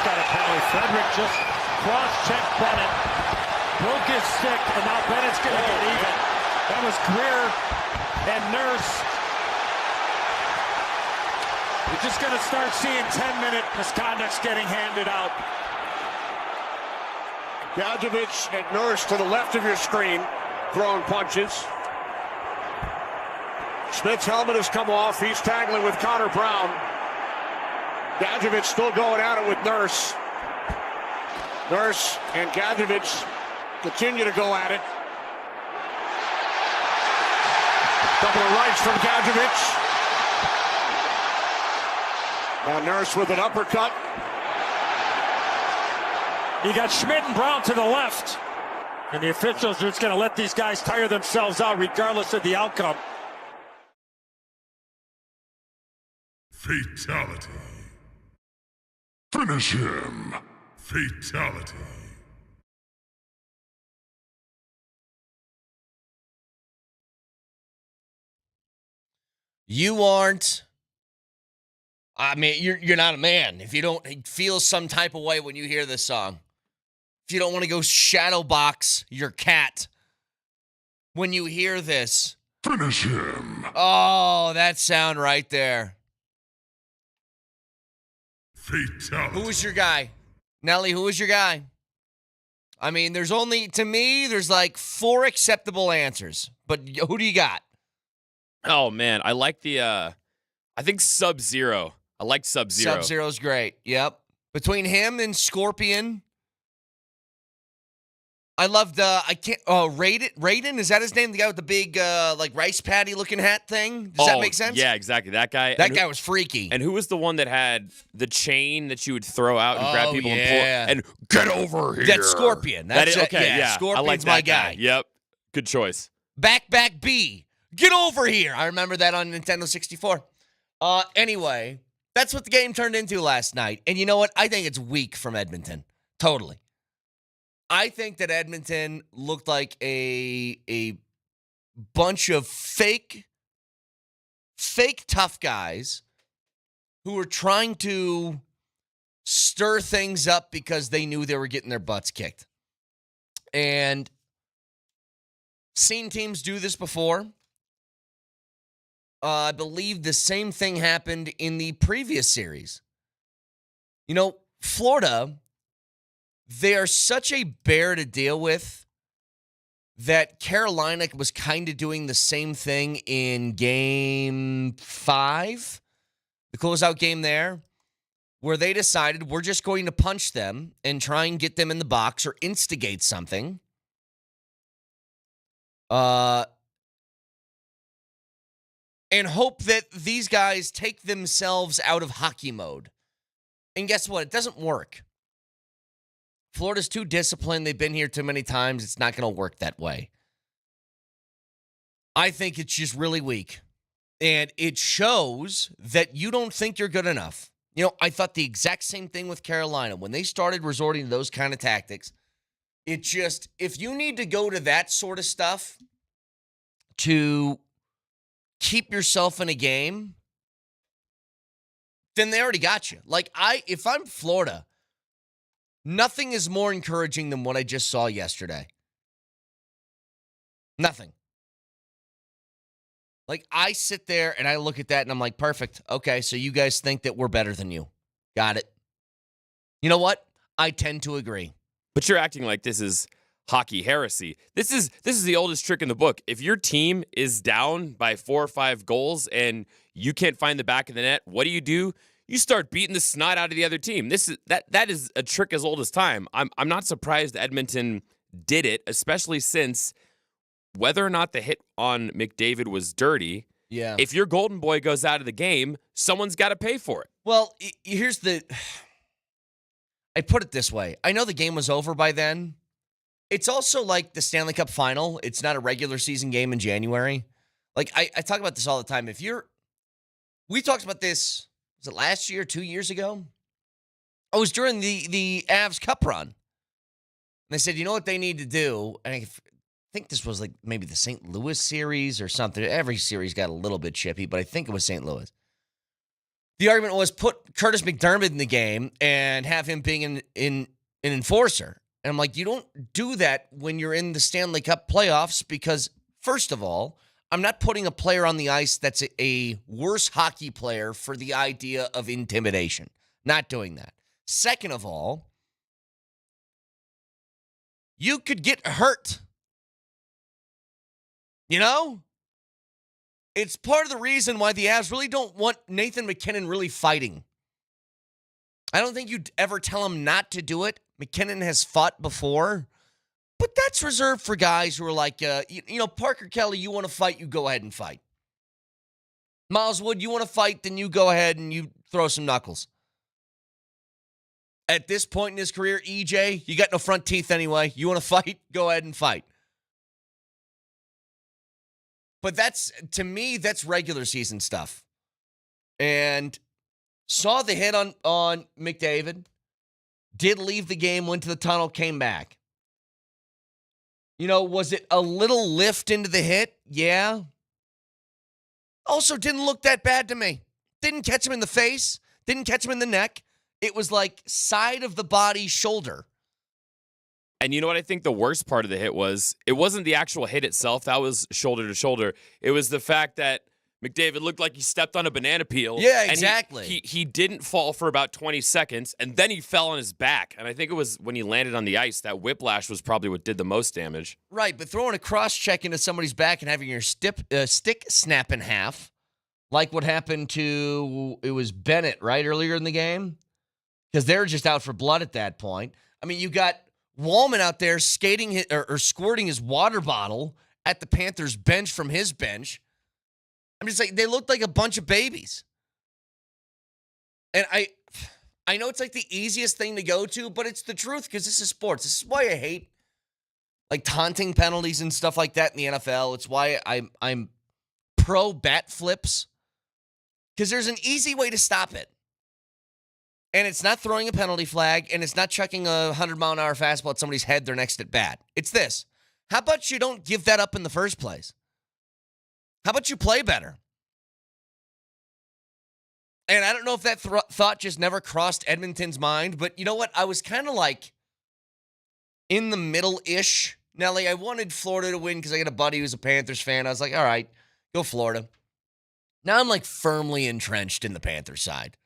Bennett's got a penalty. Frederick just cross-checked Bennett, broke his stick, and now Bennett's going to get even. That was Greer and Nurse. We're just going to start seeing 10-minute misconducts getting handed out. Gadjevich and Nurse to the left of your screen, throwing punches. Smith's helmet has come off. He's tackling with Connor Brown. Gadjevich still going at it with Nurse. Nurse and Gadjevich continue to go at it. Couple of rights from Gadjevich. Now Nurse with an uppercut. You got Schmidt and Brown to the left. And the officials are just going to let these guys tire themselves out regardless of the outcome. Fatality. Finish him. Fatality. You aren't. I mean, you're not a man if you don't feel some type of way when you hear this song. If you don't want to go shadow box your cat when you hear this. Finish him. Oh, that sound right there. Fatality. Who was your guy? Nelly, who was your guy? I mean, there's like 4 acceptable answers. But who do you got? Oh, man. I like I think Sub-Zero. I like Sub-Zero. Sub-Zero's great. Yep. Between him and Scorpion. I loved, Raiden, is that his name? The guy with the big, rice patty looking hat thing? Does that make sense? Yeah, exactly. That guy. That guy was freaky. And who was the one that had the chain that you would throw out and grab people and pull? And get over here. That's Scorpion. That's it. Okay, yeah. Scorpion's I like my that guy. Yep. Good choice. Back B. Get over here. I remember that on Nintendo 64. Anyway, that's what the game turned into last night. And you know what? I think it's weak from Edmonton. Totally. I think that Edmonton looked like a bunch of fake tough guys who were trying to stir things up because they knew they were getting their butts kicked. And seen teams do this before. I believe the same thing happened in the previous series. You know, Florida, they are such a bear to deal with that Carolina was kind of doing the same thing in Game 5, the closeout game there, where they decided we're just going to punch them and try and get them in the box or instigate something. And hope that these guys take themselves out of hockey mode. And guess what? It doesn't work. Florida's too disciplined. They've been here too many times. It's not going to work that way. I think it's just really weak. And it shows that you don't think you're good enough. You know, I thought the exact same thing with Carolina. When they started resorting to those kind of tactics, it just, if you need to go to that sort of stuff to keep yourself in a game, then they already got you. If I'm Florida, nothing is more encouraging than what I just saw yesterday. Nothing. I sit there and I look at that and I'm like, perfect. Okay, so you guys think that we're better than you. Got it. You know what? I tend to agree. But you're acting like this is hockey heresy. This is the oldest trick in the book. If your team is down by 4 or 5 goals and you can't find the back of the net, what do? You start beating the snot out of the other team. That is a trick as old as time. I'm not surprised Edmonton did it, especially since whether or not the hit on McDavid was dirty, if your golden boy goes out of the game, someone's got to pay for it. Well, I put it this way. I know the game was over by then. It's also like the Stanley Cup final. It's not a regular season game in January. I talk about this all the time. We talked about this, was it last year, 2 years ago? It was during the Avs Cup run. And they said, you know what they need to do? And I think this was maybe the St. Louis series or something. Every series got a little bit chippy, but I think it was St. Louis. The argument was put Curtis McDermott in the game and have him being an enforcer. And I'm like, you don't do that when you're in the Stanley Cup playoffs because, first of all, I'm not putting a player on the ice that's a worse hockey player for the idea of intimidation. Not doing that. Second of all, you could get hurt. You know? It's part of the reason why the Avs really don't want Nathan MacKinnon really fighting. I don't think you'd ever tell him not to do it. MacKinnon has fought before. But that's reserved for guys who are like, Parker Kelly, you want to fight, you go ahead and fight. Miles Wood, you want to fight, then you go ahead and you throw some knuckles. At this point in his career, EJ, you got no front teeth anyway. You want to fight, go ahead and fight. But to me, that's regular season stuff. And saw the hit on McDavid. Did leave the game, went to the tunnel, came back. Was it a little lift into the hit? Yeah. Also didn't look that bad to me. Didn't catch him in the face. Didn't catch him in the neck. It was like side of the body, shoulder. And you know what I think the worst part of the hit was? It wasn't the actual hit itself. That was shoulder to shoulder. It was the fact that McDavid looked like he stepped on a banana peel. Yeah, exactly. And he didn't fall for about 20 seconds, and then he fell on his back. And I think it was when he landed on the ice, that whiplash was probably what did the most damage. Right, but throwing a cross-check into somebody's back and having your stick snap in half, like what happened to, it was Bennett, right, earlier in the game? Because they were just out for blood at that point. I mean, you got Wallman out there skating or squirting his water bottle at the Panthers bench from his bench. I'm just like, they looked like a bunch of babies. And I know it's like the easiest thing to go to, but it's the truth because this is sports. This is why I hate like taunting penalties and stuff like that in the NFL. It's why I'm pro bat flips because there's an easy way to stop it. And it's not throwing a penalty flag, and it's not chucking a 100-mile-an-hour fastball at somebody's head their next at bat. It's this. How about you don't give that up in the first place? How about you play better? And I don't know if that thought just never crossed Edmonton's mind, but you know what? I was kind of like in the middle-ish. Nelly, I wanted Florida to win because I got a buddy who's a Panthers fan. I was like, all right, go Florida. Now I'm like firmly entrenched in the Panthers side.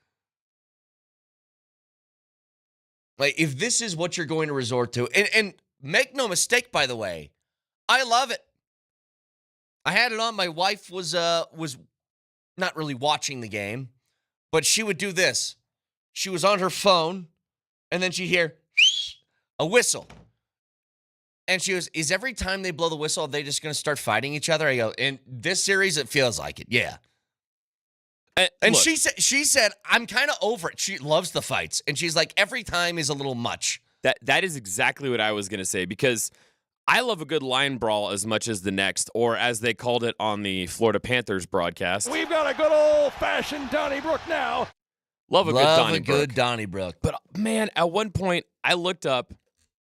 Like, if this is what you're going to resort to, and make no mistake, by the way, I love it. I had it on. My wife was not really watching the game, but she would do this. She was on her phone, and then she'd hear a whistle. And she goes, is every time they blow the whistle, are they just going to start fighting each other? I go, in this series, it feels like it, yeah. And look, she said, I'm kind of over it. She loves the fights. And she's like, every time is a little much. That is exactly what I was going to say, because I love a good line brawl as much as the next, or as they called it on the Florida Panthers broadcast. We've got a good old-fashioned Donnybrook now. Love a good Donnybrook. But, man, at one point, I looked up,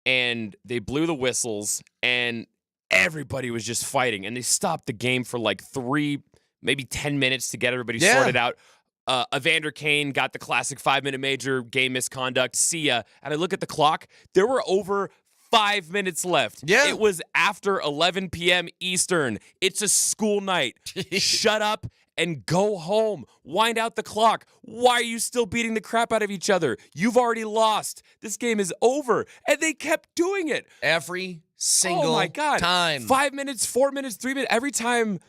and they blew the whistles, and everybody was just fighting. And they stopped the game for like 3, maybe 10 minutes to get everybody sorted out. Evander Kane got the classic 5-minute major, game misconduct. See ya. And I look at the clock. There were over 5 minutes left. Yeah. It was after 11 p.m. Eastern. It's a school night. Shut up and go home. Wind out the clock. Why are you still beating the crap out of each other? You've already lost. This game is over. And they kept doing it. Every single my God. time. 5 minutes, 4 minutes, 3 minutes. Every time